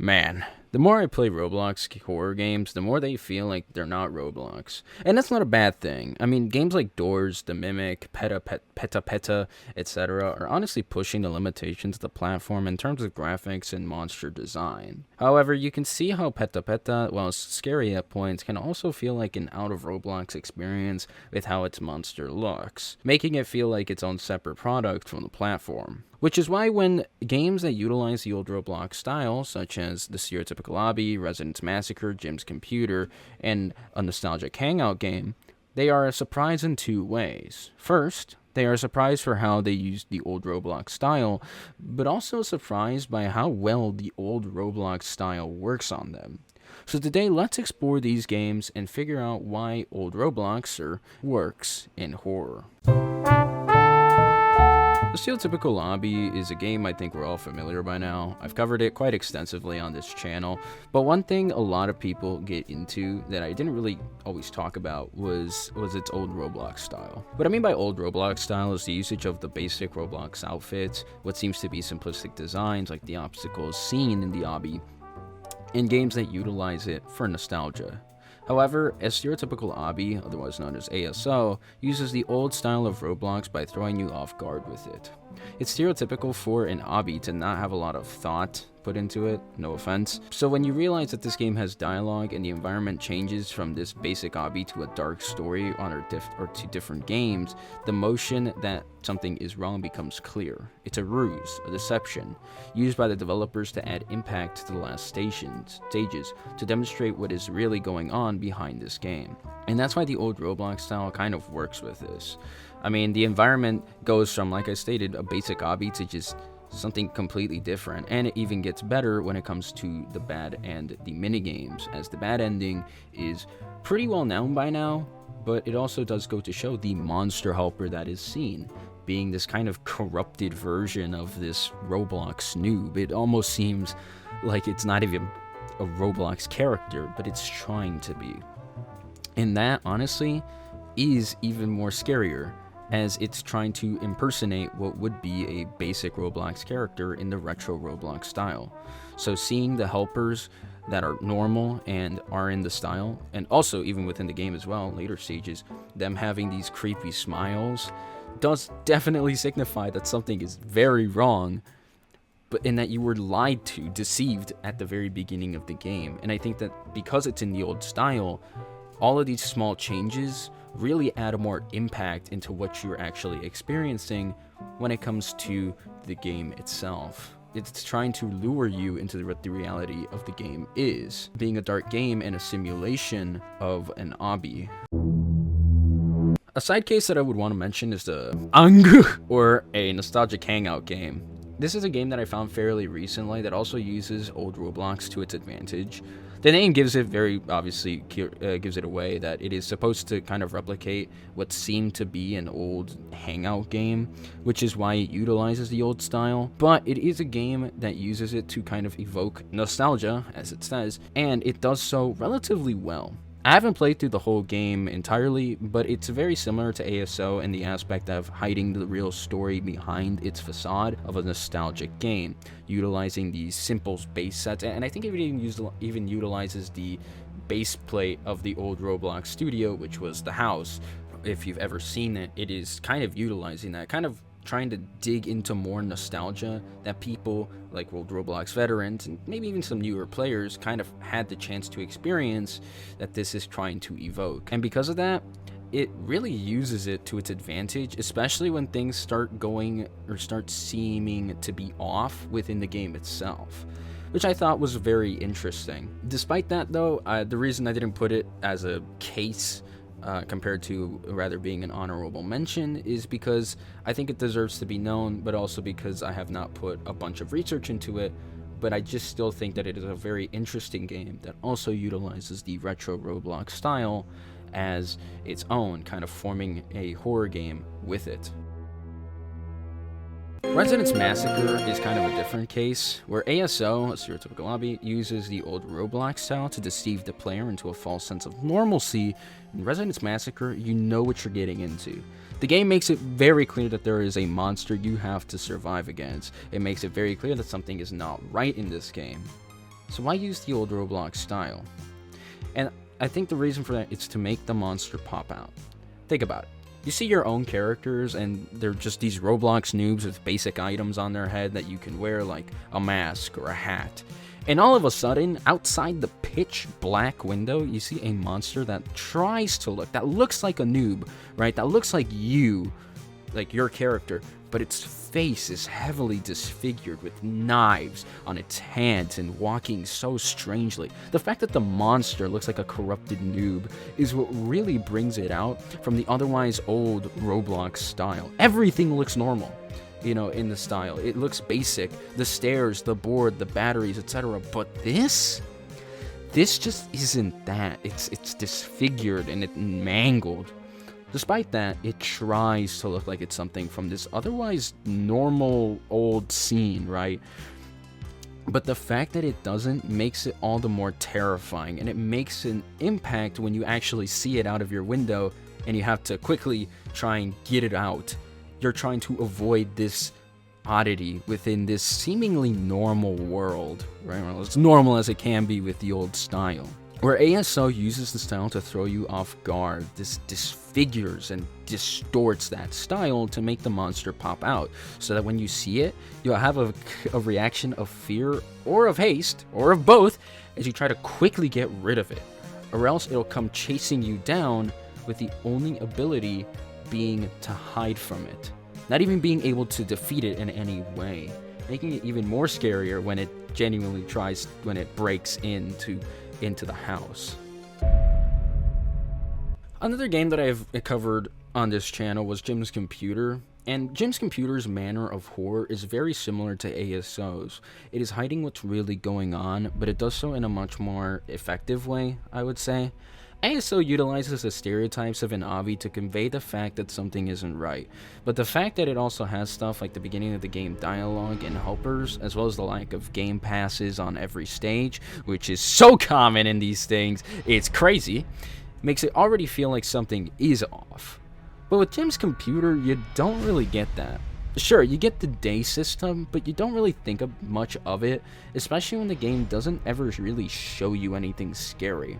Man, the more I play Roblox horror games, the more they feel like they're not Roblox. And that's not a bad thing. I mean, games like Doors, The Mimic, Petapeta, etc. are honestly pushing the limitations of the platform in terms of graphics and monster design. However, you can see how Petapeta, while scary at points, can also feel like an out-of-Roblox experience with how its monster looks, making it feel like its own separate product from the platform. Which is why when games that utilize the old Roblox style, such as the Stereotypical Lobby, Residence Massacre, Jim's Computer, and a nostalgic hangout game, they are a surprise in two ways. First, they are surprised for how they used the old Roblox style, but also surprised by how well the old Roblox style works on them. So today, let's explore these games and figure out why old Roblox works in horror. The Steeltypical Lobby is a game I think we're all familiar by now. I've covered it quite extensively on this channel, but one thing a lot of people get into that I didn't really always talk about was its old Roblox style. What I mean by old Roblox style is the usage of the basic Roblox outfits, what seems to be simplistic designs like the obstacles seen in the obby, in games that utilize it for nostalgia. However, a stereotypical obby, otherwise known as ASO, uses the old style of Roblox by throwing you off guard with it. It's stereotypical for an obby to not have a lot of thought put into it, no offense. So when you realize that this game has dialogue and the environment changes from this basic obby to a dark story or to different games, the motion that something is wrong becomes clear. It's a ruse, a deception, used by the developers to add impact to the last stages, to demonstrate what is really going on behind this game. And that's why the old Roblox style kind of works with this. I mean, the environment goes from, like I stated, a basic obby to just something completely different, and it even gets better when it comes to the bad and the minigames, as the bad ending is pretty well known by now, but it also does go to show the monster helper that is seen, being this kind of corrupted version of this Roblox noob. It almost seems like it's not even a Roblox character, but it's trying to be. And that, honestly, is even more scarier, as it's trying to impersonate what would be a basic Roblox character in the retro Roblox style. So seeing the helpers that are normal and are in the style, and also even within the game as well, later stages, them having these creepy smiles, does definitely signify that something is very wrong, but in that you were lied to, deceived at the very beginning of the game. And I think that because it's in the old style, all of these small changes really add a more impact into what you're actually experiencing when it comes to the game itself. It's trying to lure you into what the reality of the game is, being a dark game and a simulation of an obby. A side case that I would want to mention is the ANGH, or a nostalgic hangout game. This is a game that I found fairly recently that also uses old Roblox to its advantage. The name gives it very obviously gives it away that it is supposed to kind of replicate what seemed to be an old hangout game, which is why it utilizes the old style. But it is a game that uses it to kind of evoke nostalgia, as it says, and it does so relatively well. I haven't played through the whole game entirely, but it's very similar to ASO in the aspect of hiding the real story behind its facade of a nostalgic game, utilizing these simple base sets, and I think it even utilizes the base plate of the old Roblox studio, which was the house. If you've ever seen it, it is kind of utilizing that, kind of trying to dig into more nostalgia that people like old Roblox veterans and maybe even some newer players kind of had the chance to experience that this is trying to evoke. And because of that, it really uses it to its advantage, especially when things start going or start seeming to be off within the game itself, which I thought was very interesting. Despite that though, the reason I didn't put it as a case compared to rather being an honorable mention is because I think it deserves to be known, but also because I have not put a bunch of research into it, but I just still think that it is a very interesting game that also utilizes the retro Roblox style as its own, kind of forming a horror game with it. Residence Massacre is kind of a different case, where ASO, a stereotypical lobby, uses the old Roblox style to deceive the player into a false sense of normalcy. In Residence Massacre, you know what you're getting into. The game makes it very clear that there is a monster you have to survive against. It makes it very clear that something is not right in this game. So why use the old Roblox style? And I think the reason for that is to make the monster pop out. Think about it. You see your own characters, and they're just these Roblox noobs with basic items on their head that you can wear, like a mask or a hat. And all of a sudden, outside the pitch black window, you see a monster that tries to look, that looks like a noob, right? That looks like you, like your character, but its face is heavily disfigured with knives on its hands and walking so strangely. The fact that the monster looks like a corrupted noob is what really brings it out from the otherwise old Roblox style. Everything looks normal, you know, in the style. It looks basic, the stairs, the board, the batteries, etc. But this just isn't that. It's disfigured and it's mangled. Despite that, it tries to look like it's something from this otherwise normal old scene, right? But the fact that it doesn't makes it all the more terrifying, and it makes an impact when you actually see it out of your window and you have to quickly try and get it out. You're trying to avoid this oddity within this seemingly normal world, right? Well, as normal as it can be with the old style. Where ASO uses the style to throw you off guard, this disfigures and distorts that style to make the monster pop out, so that when you see it, you'll have a reaction of fear or of haste, or of both, as you try to quickly get rid of it. Or else it'll come chasing you down with the only ability being to hide from it. Not even being able to defeat it in any way. Making it even more scarier when it genuinely tries, when it breaks into the house. Another game that I've covered on this channel was Jim's Computer, and Jim's Computer's manner of horror is very similar to ASO's. It is hiding what's really going on, but it does so in a much more effective way, I would say. ASO utilizes the stereotypes of an obby to convey the fact that something isn't right, but the fact that it also has stuff like the beginning of the game dialogue and helpers, as well as the lack of game passes on every stage, which is so common in these things, it's crazy, makes it already feel like something is off. But with Jim's Computer, you don't really get that. Sure, you get the day system, but you don't really think of much of it, especially when the game doesn't ever really show you anything scary.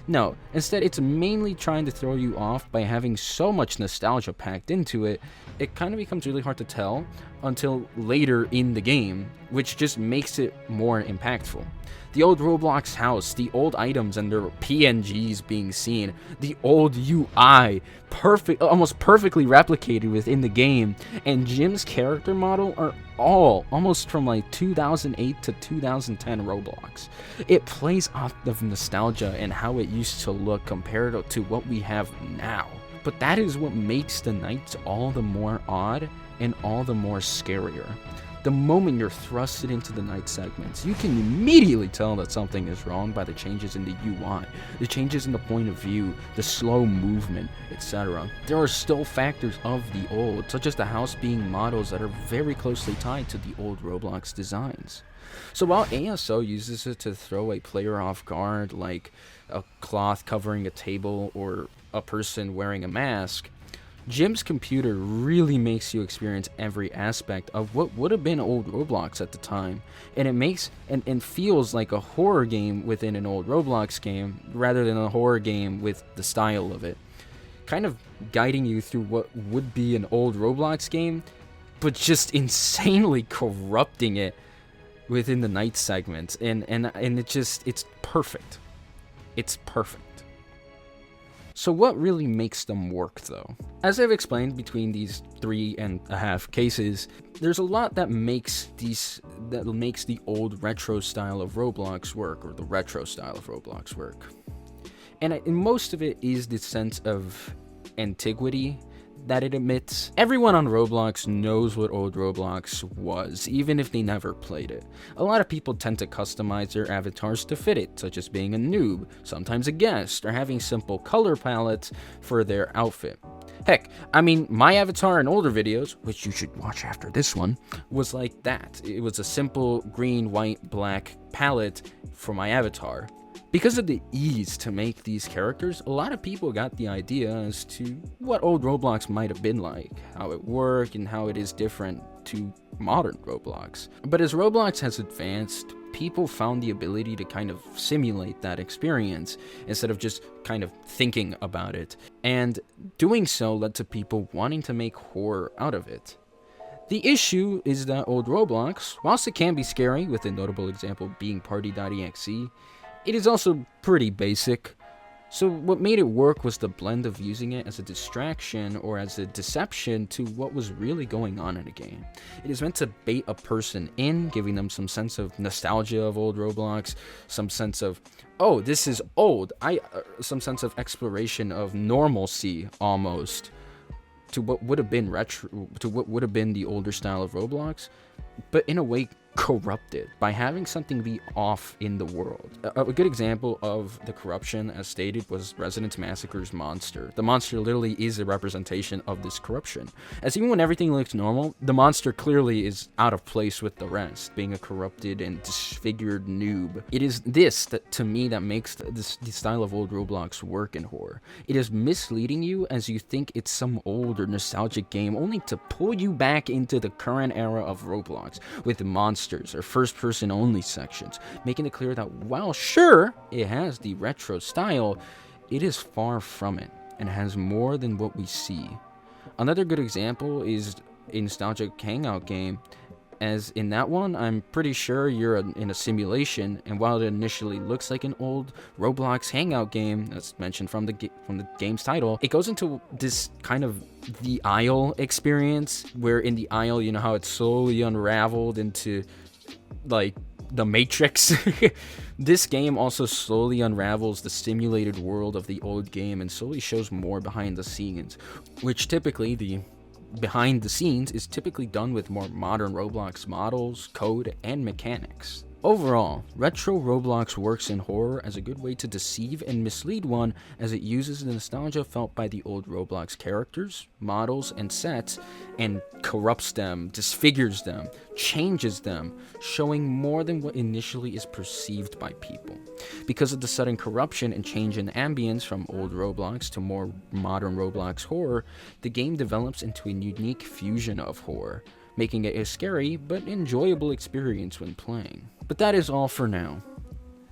No, instead it's mainly trying to throw you off by having so much nostalgia packed into it, it kind of becomes really hard to tell until later in the game, which just makes it more impactful. The old Roblox house, the old items and their PNGs being seen, the old UI, almost perfectly replicated within the game, and Jim's character model are all almost from like 2008 to 2010 Roblox. It plays off of nostalgia and how it used to look compared to what we have now. But that is what makes the nights all the more odd and all the more scarier. The moment you're thrusted into the night segments, you can immediately tell that something is wrong by the changes in the UI, the changes in the point of view, the slow movement, etc. There are still factors of the old, such as the house being models that are very closely tied to the old Roblox designs. So while ASO uses it to throw a player off guard, like a cloth covering a table or a person wearing a mask, Jim's Computer really makes you experience every aspect of what would have been old Roblox at the time, and it makes and feels like a horror game within an old Roblox game rather than a horror game with the style of it, kind of guiding you through what would be an old Roblox game, but just insanely corrupting it within the night segments, and it's perfect. It's perfect. So what really makes them work, though? As I've explained, between these 3.5 cases, there's a lot that makes the old retro style of Roblox work, or the retro style of Roblox work. And most of it is the sense of antiquity that it emits. Everyone on Roblox knows what old Roblox was, even if they never played it. A lot of people tend to customize their avatars to fit it, such as being a noob, sometimes a guest, or having simple color palettes for their outfit. Heck, I mean, my avatar in older videos, which you should watch after this one, was like that. It was a simple green, white, black palette for my avatar. Because of the ease to make these characters, a lot of people got the idea as to what old Roblox might have been like, how it worked, and how it is different to modern Roblox. But as Roblox has advanced, people found the ability to kind of simulate that experience instead of just kind of thinking about it. And doing so led to people wanting to make horror out of it. The issue is that old Roblox, whilst it can be scary, with a notable example being party.exe, it is also pretty basic. So what made it work was the blend of using it as a distraction or as a deception to what was really going on in a game. It is meant to bait a person in, giving them some sense of nostalgia of old Roblox, some sense of, oh, this is old, some sense of exploration of normalcy almost, to what would have been retro, to what would have been the older style of Roblox, but in a way corrupted by having something be off in the world. A good example of the corruption, as stated, was Resident Massacre's monster. The monster literally is a representation of this corruption, as even when everything looks normal, the monster clearly is out of place with the rest, being a corrupted and disfigured noob. It is this that, to me, that makes the style of old Roblox work in horror. It is misleading you as you think it's some old or nostalgic game, only to pull you back into the current era of Roblox with the monster or first-person only sections, making it clear that while sure it has the retro style, it is far from it and has more than what we see. Another good example is a nostalgic hangout game, as in that one, I'm pretty sure you're in a simulation, and while it initially looks like an old Roblox hangout game, that's mentioned from the game's title, it goes into this kind of the aisle experience, where in the aisle, you know how it's slowly unraveled into, like, the Matrix? This game also slowly unravels the simulated world of the old game and slowly shows more behind the scenes, which typically behind the scenes is typically done with more modern Roblox models, code, and mechanics. Overall, retro Roblox works in horror as a good way to deceive and mislead one, as it uses the nostalgia felt by the old Roblox characters, models, and sets, and corrupts them, disfigures them, changes them, showing more than what initially is perceived by people. Because of the sudden corruption and change in ambience from old Roblox to more modern Roblox horror, the game develops into a unique fusion of horror, making it a scary but enjoyable experience when playing. But that is all for now.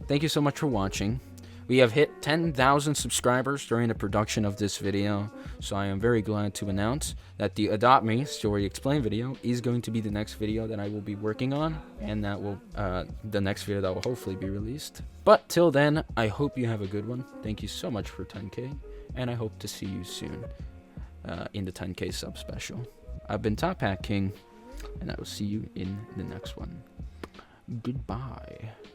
Thank you so much for watching. We have hit 10,000 subscribers during the production of this video, so I am very glad to announce that the Adopt Me Story Explained video is going to be the next video that I will be working on, and that will the next video that will hopefully be released. But till then, I hope you have a good one. Thank you so much for 10K, and I hope to see you soon in the 10K sub special. I've been Top Hat King, and I will see you in the next one. Goodbye.